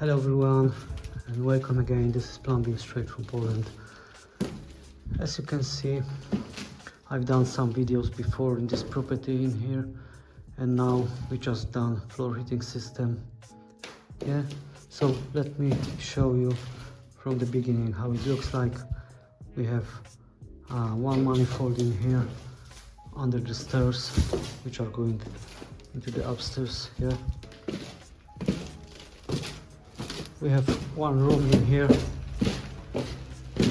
Hello everyone and welcome again. This is plumbing straight from Poland. As you can see, I've done some videos before in this property in here, and now we just done floor heating system. Yeah, so let me show you from the beginning how it looks like. We have one manifold in here under the stairs, which are going into the upstairs here. We have one room in here.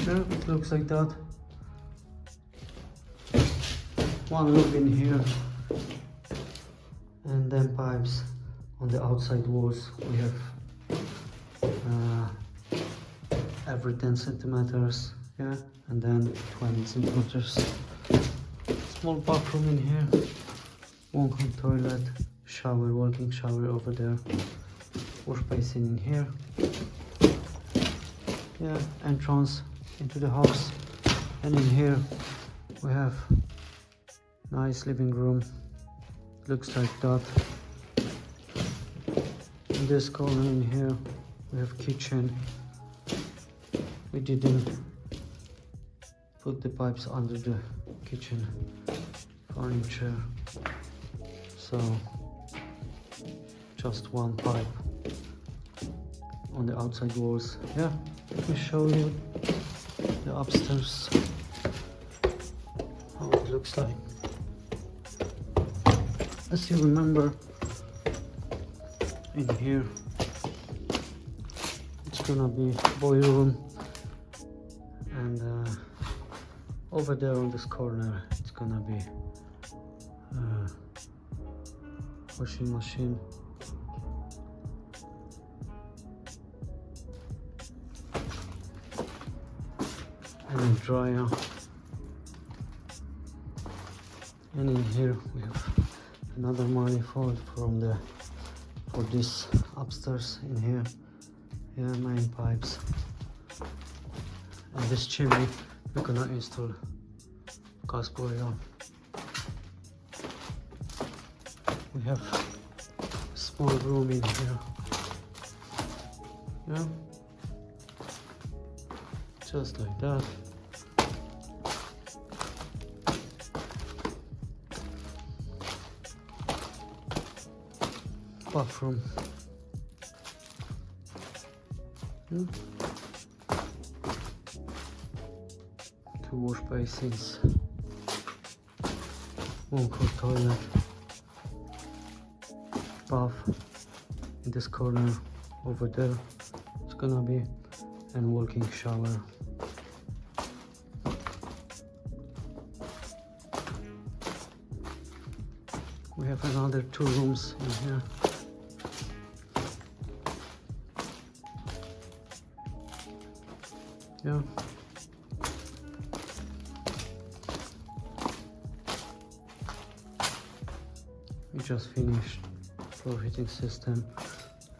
Yeah, it looks like that. One loop in here, and then pipes on the outside walls. We have every 10 centimeters, yeah, and then 20 centimeters. Small bathroom in here, walk-in toilet, shower, walking shower over there, wash basin in here. Yeah, entrance into the house, and in here we have nice living room. Looks like that. In this corner in here we have kitchen. We didn't put the pipes under the kitchen furniture, so just one pipe on the outside walls. Yeah, let me show you the upstairs, how it looks like. As you remember, in here it's gonna be boiler room, and over there on this corner it's gonna be washing machine. And a dryer. And in here we have another manifold for this upstairs in here. Yeah, main pipes. And this chimney we're gonna install gas boiler. We have a small room in here. Yeah, just like that. Bathroom. Two wash basins, one for toilet, bath in this corner over there. It's gonna be and walking shower. We have another two rooms in here. Yeah. We just finished floor heating system.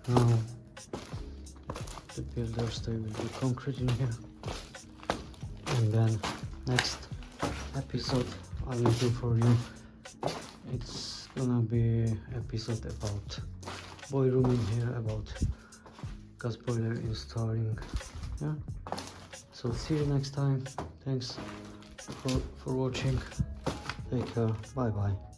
Now the builders, they will do concrete in here, and then next episode I will do for you, it's gonna be episode about boiler room in here, about gas boiler installing. Yeah, so see you next time. Thanks for watching. Take care. Bye bye.